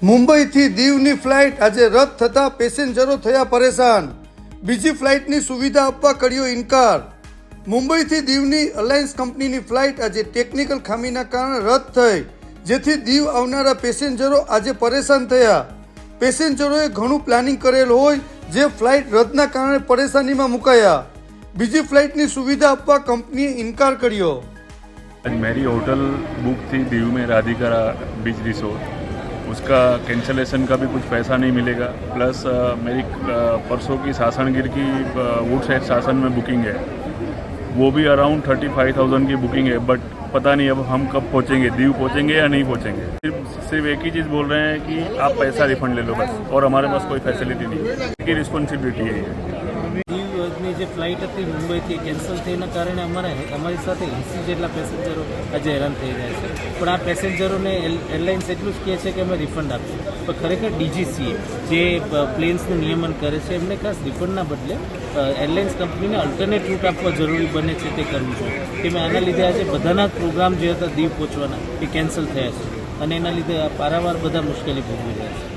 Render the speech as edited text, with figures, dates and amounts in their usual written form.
મુંબઈથી દીવની ફ્લાઇટ આજે રદ થતા પેસેન્જરો થયા પરેશાન. બીજી ફ્લાઇટની સુવિધા આપવા કર્યો ઇનકાર. મુંબઈથી દીવની અલાયન્સ કંપનીની ફ્લાઇટ આજે ટેકનિકલ ખામીના કારણે રદ થઈ, જેથી દીવ આવનારા પેસેન્જરો આજે પરેશાન થયા. પેસેન્જરોએ ઘણું પ્લાનિંગ કરેલ હોય, જે ફ્લાઇટ રદના કારણે પરેશાનીમાં મુકાયા. બીજી ફ્લાઇટની સુવિધા આપવા કંપનીએ ઇનકાર કર્યો. आज मेरी होटल बुक थी दीव में राधिका बीच रिसोर्ट, उसका कैंसलेशन का भी कुछ पैसा नहीं मिलेगा. प्लस मेरी परसों की सासनगिर की वुड साइड शासन में बुकिंग है, वो भी अराउंड 35,000 की बुकिंग है. बट पता नहीं अब हम कब पहुँचेंगे, दीव पहुँचेंगे या नहीं पहुँचेंगे. सिर्फ एक ही चीज़ बोल रहे हैं कि आप पैसा रिफंड ले लो बस, और हमारे पास कोई फैसिलिटी नहीं है. की रिस्पॉन्सिबिलिटी है દીવની જે ફ્લાઇટ હતી મુંબઈથી કેન્સલ થઈને કારણે અમારી સાથે 80 જેટલા પેસેન્જરો આજે હેરાન થઈ રહ્યા છે. પણ આ પેસેન્જરોને એરલાઇન્સ એટલું જ કહે છે કે અમે રિફંડ આપીએ, પણ ખરેખર ડીજીસીએ જે પ્લેન્સનું નિયમન કરે છે એમને ખાસ રિફંડના બદલે એરલાઇન્સ કંપનીને અલ્ટરનેટ રૂટ આપવા જરૂરી બને છે તે કરવું જોઈએ. કે મેં આના લીધે આજે બધાના પ્રોગ્રામ જે હતા દીવ પહોંચવાના એ કેન્સલ થયા છે, અને એના લીધે પારાવાર બધા મુશ્કેલી ભોગવી રહ્યા છે.